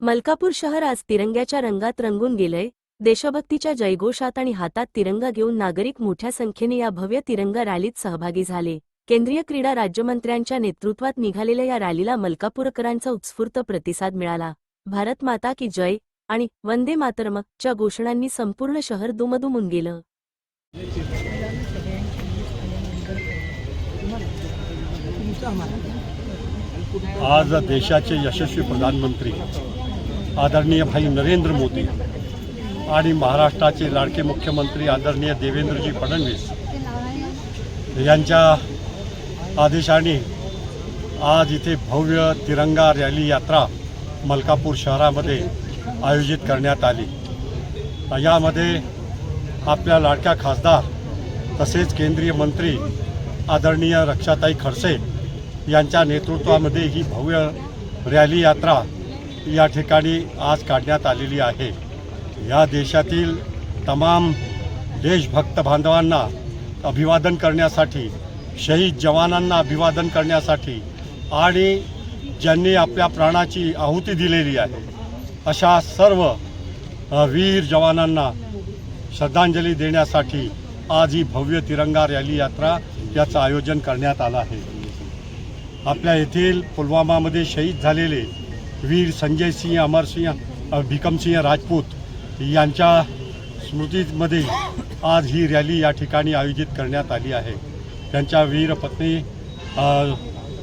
मलकापूर शहर आज तिरंग्याच्या रंगात रंगून गेलंय। देशभक्तीच्या जयघोषात आणि हातात तिरंगा घेऊन नागरिक मोठ्या संख्येने या भव्य तिरंगा रॅलीत सहभागी झाले। केंद्रीय क्रीडा राज्यमंत्र्यांच्या नेतृत्वात निघालेल्या या रॅलीला मलकापूरकरांचा उत्स्फूर्त प्रतिसाद मिळाला। भारत माता की जय आणि वंदे मातरमच्या घोषणांनी संपूर्ण शहर दुमदुमून गेलं। आज देशाचे यशस्वी प्रधानमंत्री आदरणीय भाई नरेंद्र मोदी आणि महाराष्ट्राचे लाडके मुख्यमंत्री आदरणीय देवेंद्रजी फडणवीस यांच्या आदेशाने आज इथे भव्य तिरंगा रॅली यात्रा मलकापूर शहरामध्ये आयोजित करण्यात आली। यामध्ये आपल्या लाडक्या खासदार तसेच केंद्रीय मंत्री आदरणीय रक्षाताई खडसे यांच्या नेतृत्वामध्ये ही भव्य रॅली यात्रा या ठिकाणी आज काढण्यात आलेली आहे। या देशातील तमाम देशभक्त बांधवांना अभिवादन करण्यासाठी, शहीद जवानांना अभिवादन करण्यासाठी आणि ज्यांनी आपल्या प्राणाची आहुती दिलेली आहे अशा सर्व वीर जवानांना श्रद्धांजली देण्यासाठी आज ही भव्य तिरंगा रॅली यात्रा याचं आयोजन करण्यात आलं आहे। आपल्या येथील पुलवामामध्ये शहीद झालेले वीर संजय सिंह, अमरसिंह, भिकमसिंह राजपूत यांच्या स्मृतीमध्ये आज ही रॅली या ठिकाणी आयोजित करण्यात आली आहे। त्यांच्या वीर पत्नी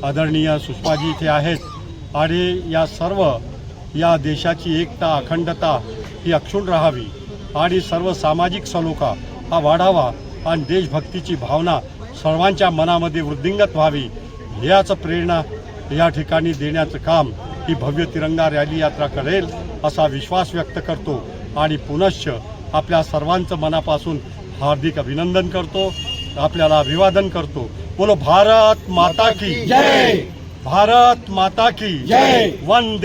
आदरणीय सुषमाजी इथे आहेत आणि या देशाची एकता, अखंडता ही अक्षुण्ण राहावी आणि सर्व सामाजिक सलोखा हा वाढावा आणि देशभक्तीची भावना सर्वांच्या मनामध्ये वृद्धिंगत व्हावी याच प्रेरणा या ठिकाणी देण्याचं काम ही भव्य तिरंगा रॅली यात्रा करेल असा विश्वास व्यक्त करतो आणि पुनश्च आपल्या सर्वांचं मनापासून हार्दिक अभिनंदन करतो, आपल्याला अभिवादन करतो। बोलो भारत माता की जय, भारत माता की जय, वंदे